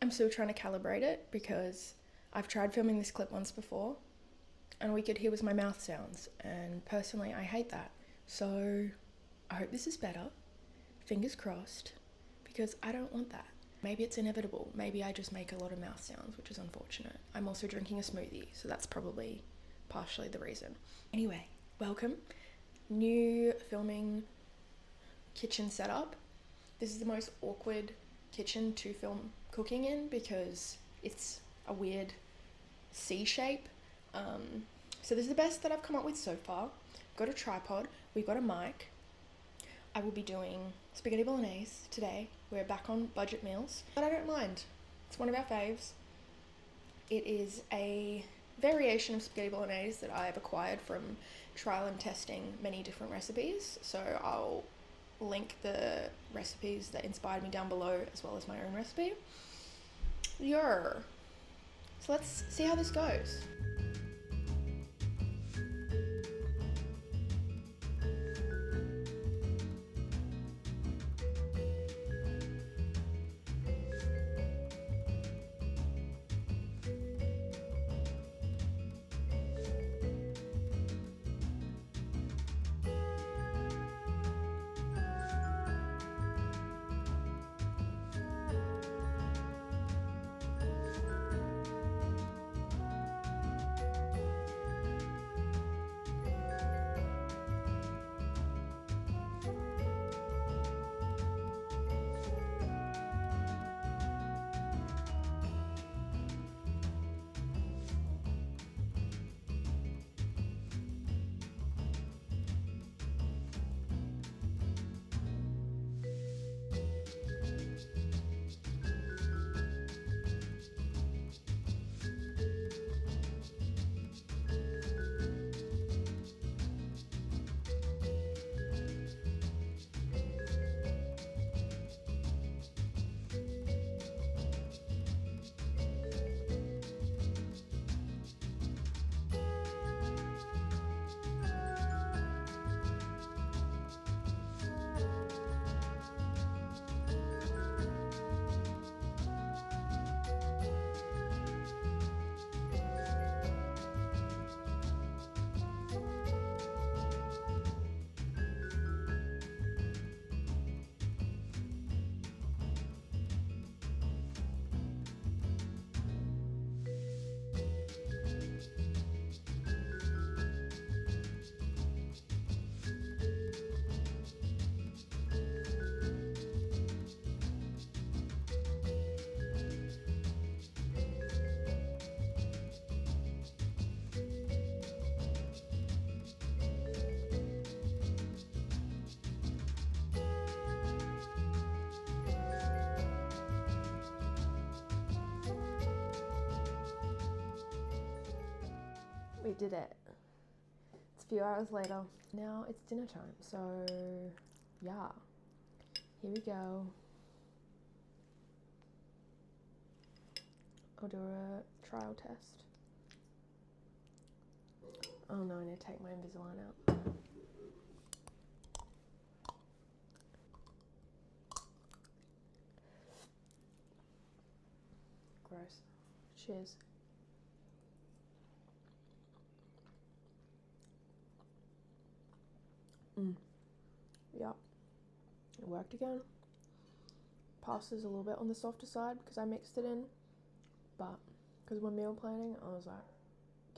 I'm still trying to calibrate it because I've tried filming this clip once before and all you could hear was my mouth sounds, and personally I hate that. So I hope this is better, fingers crossed, because I don't want that. Maybe it's inevitable, maybe I just make a lot of mouth sounds, which is unfortunate. I'm also drinking a smoothie, so that's probably partially the reason. Anyway, welcome. New filming kitchen setup. This is the most awkward kitchen to film cooking in because it's a weird C shape. So this is the best that I've come up with so far. Got a tripod, we've got a mic. I will be doing spaghetti bolognese today. We're back on budget meals, but I don't mind. It's one of our faves. It is a variation of spaghetti bolognese that I've acquired from trial and testing many different recipes. So I'll link the recipes that inspired me down below as well as my own recipe. So let's see how this goes. We did it. It's a few hours later. Now it's dinner time, so yeah, here we go. I'll do a trial test. Oh no, I need to take my Invisalign out. Gross. Cheers. Yep, it worked again. Pasta's a little bit on the softer side because I mixed it in, but because we're meal planning, I was like,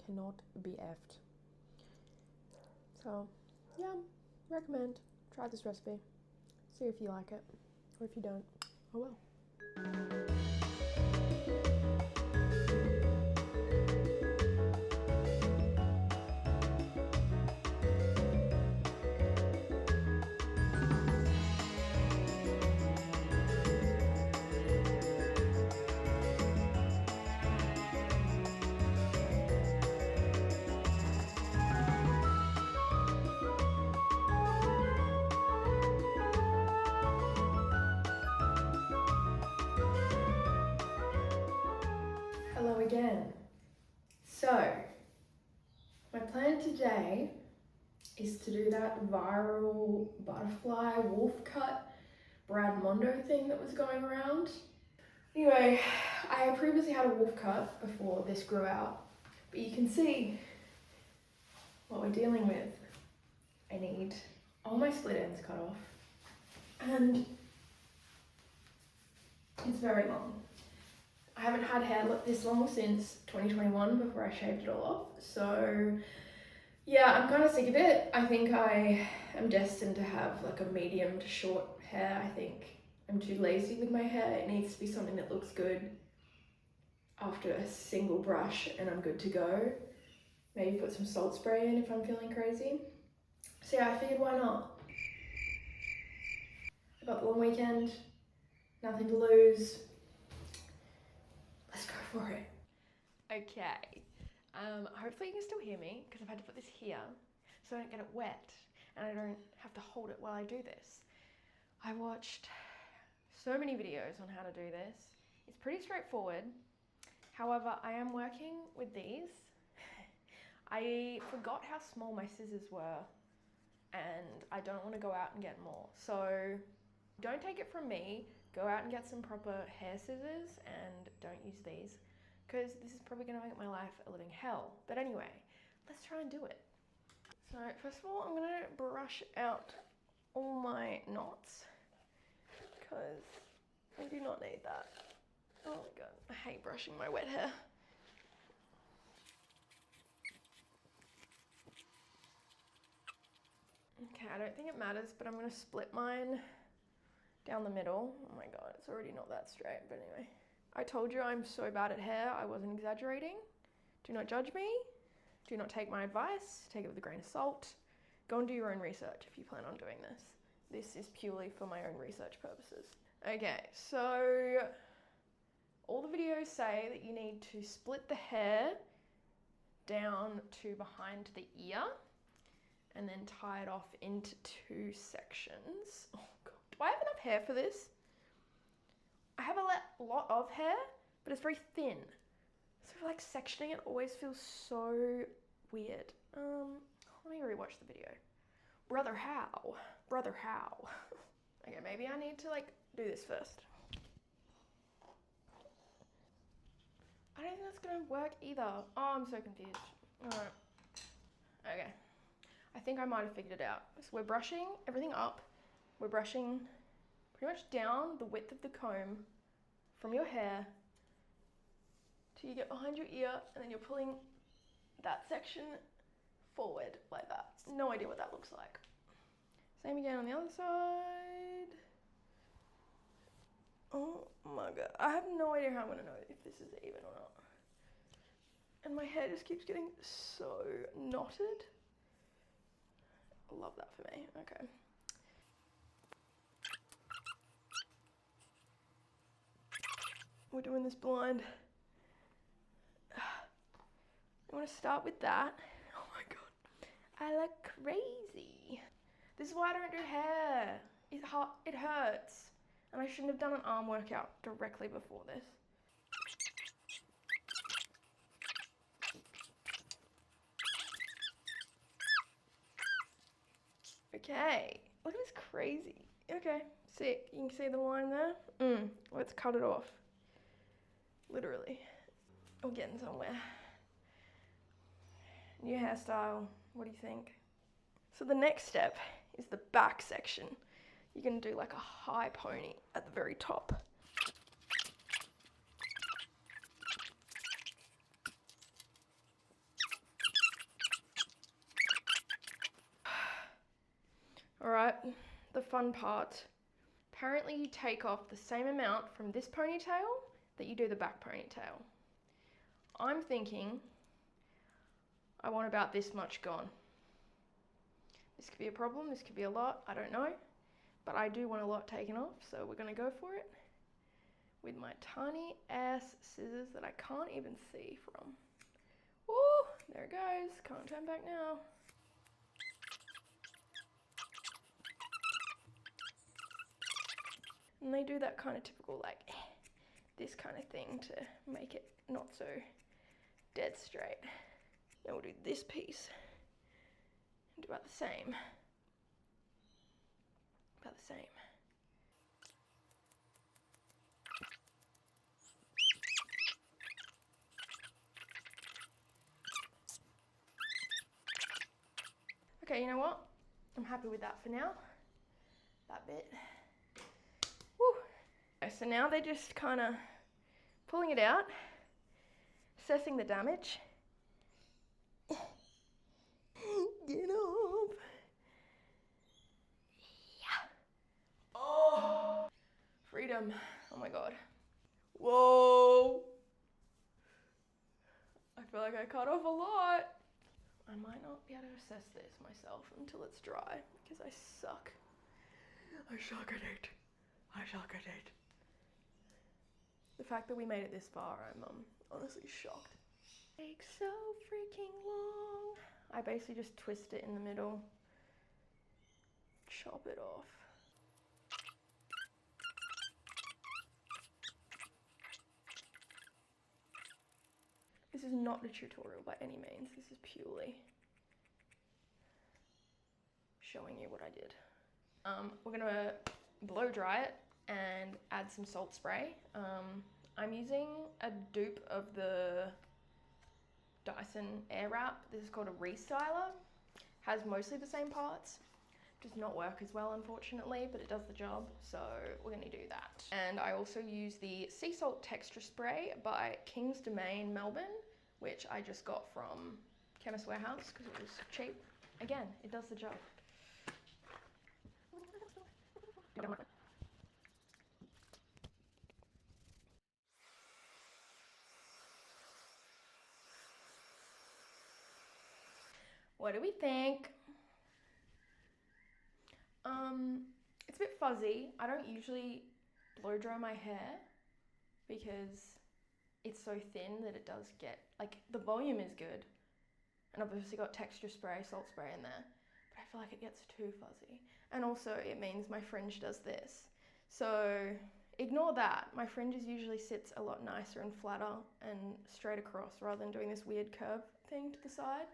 cannot be effed. So yeah, recommend. Try this recipe. See if you like it, or if you don't, oh well. Hello again. So, my plan today is to do that viral butterfly wolf cut Brad Mondo thing that was going around. Anyway, I previously had a wolf cut before this grew out, but you can see what we're dealing with. I need all my split ends cut off, and it's very long. I haven't had hair this long since 2021 before I shaved it all off, so yeah, I'm kind of sick of it. I think I am destined to have like a medium to short hair. I think I'm too lazy with my hair. It needs to be something that looks good after a single brush and I'm good to go. Maybe put some salt spray in if I'm feeling crazy. So yeah, I figured why not? I got the long weekend, nothing to lose. Let's go for it. Okay, hopefully you can still hear me because I've had to put this here so I don't get it wet and I don't have to hold it while I do this. I watched so many videos on how to do this. It's pretty straightforward. However, I am working with these. I forgot how small my scissors were and I don't want to go out and get more. So don't take it from me. Go out and get some proper hair scissors and don't use these because this is probably going to make my life a living hell. But anyway, let's try and do it. So first of all, I'm going to brush out all my knots because I do not need that. Oh my god, I hate brushing my wet hair. Okay, I don't think it matters, but I'm going to split mine down the middle. Oh my god, it's already not that straight, but anyway. I told you I'm so bad at hair, I wasn't exaggerating. Do not judge me. Do not take my advice. Take it with a grain of salt. Go and do your own research if you plan on doing this. This is purely for my own research purposes. Okay, so all the videos say that you need to split the hair down to behind the ear and then tie it off into 2 sections. Oh god, do I have enough hair for this? I have a lot of hair, but it's very thin. So like sectioning it always feels so weird. Let me rewatch the video. Brother, how? Brother, how? Okay, maybe I need to like do this first. I don't think that's gonna work either. Oh, I'm so confused. Alright. Okay. I think I might have figured it out. So we're brushing everything up. We're brushing pretty much down the width of the comb from your hair till you get behind your ear, and then you're pulling that section forward like that. No idea what that looks like. Same again on the other side. Oh my god. I have no idea how I'm gonna know if this is even or not. And my hair just keeps getting so knotted. I love that for me. Okay. We're doing this blind. I want to start with that. Oh my god. I look crazy. This is why I don't do hair. It hurts. And I shouldn't have done an arm workout directly before this. Okay. Look at this crazy. Okay. Sick. You can see the line there? Let's cut it off. Literally. We're getting somewhere. New hairstyle. What do you think? So the next step is the back section. You're going to do like a high pony at the very top. Alright, the fun part. Apparently you take off the same amount from this ponytail that you do the back ponytail. I'm thinking I want about this much gone. This could be a problem, this could be a lot, I don't know. But I do want a lot taken off, so we're gonna go for it with my tiny ass scissors that I can't even see from. Ooh, there it goes, can't turn back now. And they do that kind of typical like this kind of thing to make it not so dead straight. Then we'll do this piece and do about the same. About the same. you know what? I'm happy with that for now. That bit. Woo. Okay, so now they're just kind of pulling it out, assessing the damage. Get up. Yeah. Oh, freedom. Oh my God. Whoa. I feel like I cut off a lot. I might not be able to assess this myself until it's dry because I suck. I suck at it. I suck at it. The fact that we made it this far, I'm honestly shocked. It takes so freaking long. I basically just twist it in the middle, chop it off. This is not a tutorial by any means. This is purely showing you what I did. We're gonna blow dry it and add some salt spray. I'm using a dupe of the Dyson Airwrap. This is called a restyler. Has mostly the same parts. Does not work as well, unfortunately, but it does the job, so we're gonna do that. And I also use the Sea Salt Texture Spray by King's Domain Melbourne, which I just got from Chemist Warehouse because it was cheap. Again, it does the job. What do we think? It's a bit fuzzy. I don't usually blow dry my hair because it's so thin that it does get, like, the volume is good. And I've obviously got texture spray, salt spray in there, but I feel like it gets too fuzzy. And also it means my fringe does this. So ignore that. My fringes usually sits a lot nicer and flatter and straight across rather than doing this weird curve thing to the side.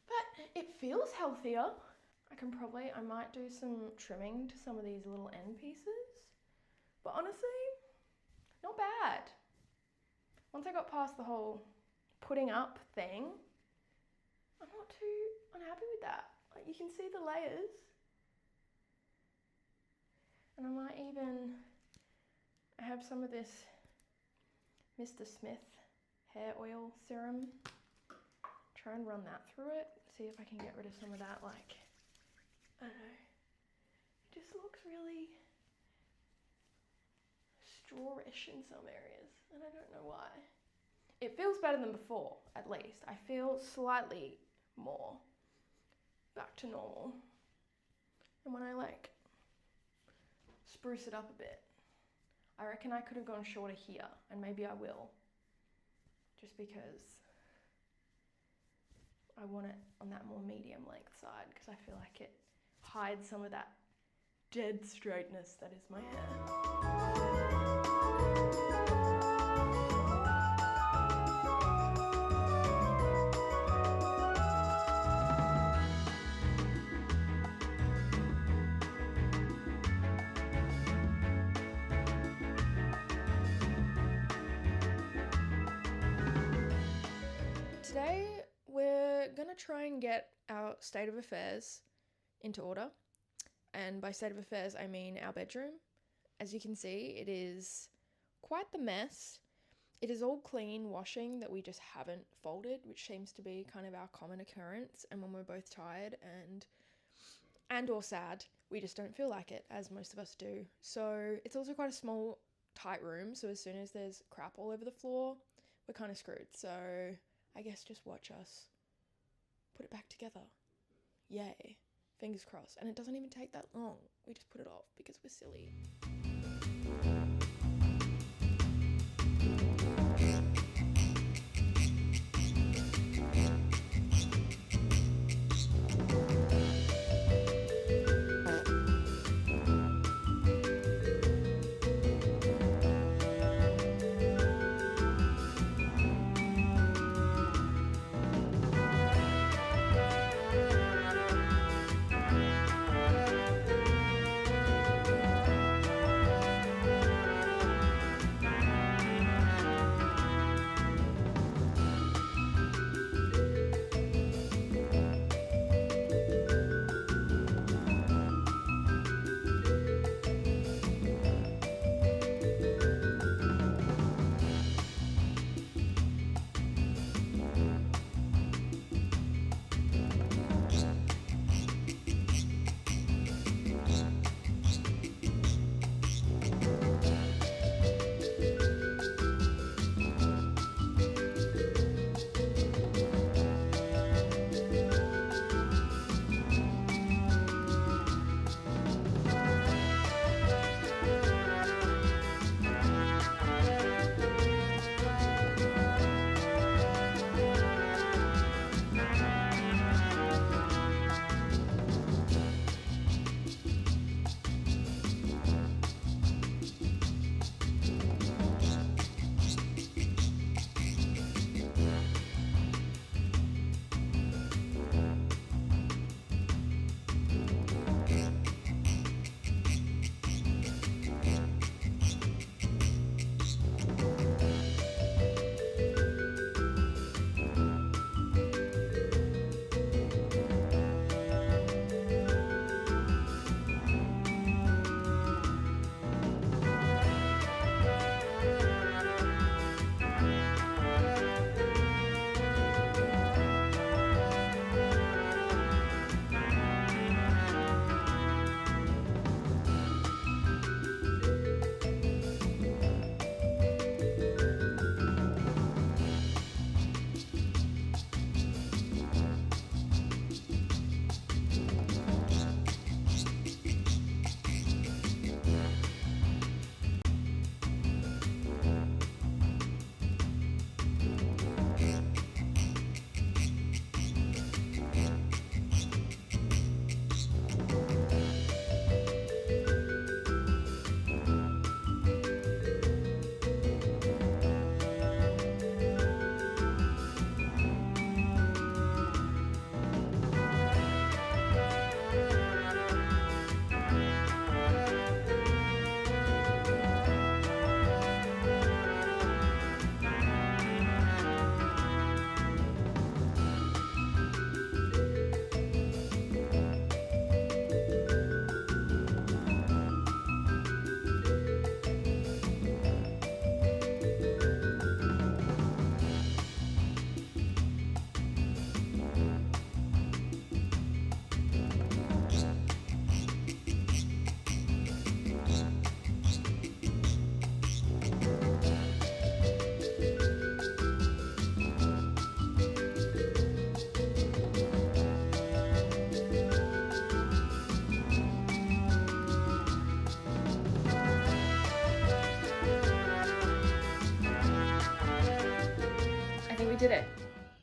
But it feels healthier. I might do some trimming to some of these little end pieces. But honestly, not bad. Once I got past the whole putting up thing, I'm not too unhappy with that. Like, you can see the layers. And I have some of this Mr. Smith hair oil serum. Try and run that through it. See if I can get rid of some of that, like, I don't know. It just looks really strawish in some areas, and I don't know why. It feels better than before, at least. I feel slightly more back to normal. And when I, like, spruce it up a bit, I reckon I could have gone shorter here, and maybe I will. Just because I want it on that more medium length side, because I feel like it hides some of that dead straightness that is my hair. Today we're gonna try and get our state of affairs into order. And by state of affairs, I mean our bedroom. As you can see, it is quite the mess. It is all clean washing that we just haven't folded, which seems to be kind of our common occurrence. And when we're both tired and or sad, we just don't feel like it, as most of us do. So it's also quite a small, tight room. So as soon as there's crap all over the floor, we're kind of screwed. So I guess just watch us put it back together. Yay. Fingers crossed. And it doesn't even take that long. We just put it off because we're silly. did it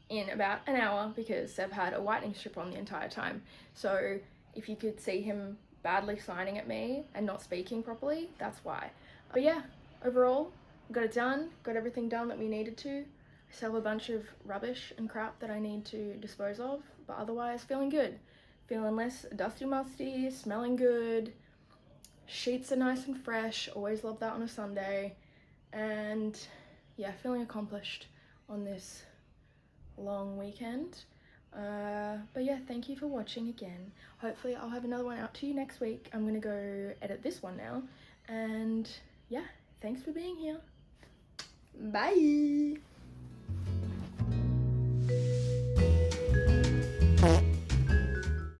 in about an hour because Seb had a whitening strip on the entire time. So if you could see him badly signing at me and not speaking properly, that's why. But yeah, overall, got it done, got everything done that we needed to. I still have a bunch of rubbish and crap that I need to dispose of, but otherwise feeling good. Feeling less dusty musty, smelling good. Sheets are nice and fresh, always love that on a Sunday. And yeah, feeling accomplished on this long weekend. But yeah, thank you for watching again. Hopefully I'll have another one out to you next week. I'm gonna go edit this one now. And yeah, thanks for being here. Bye!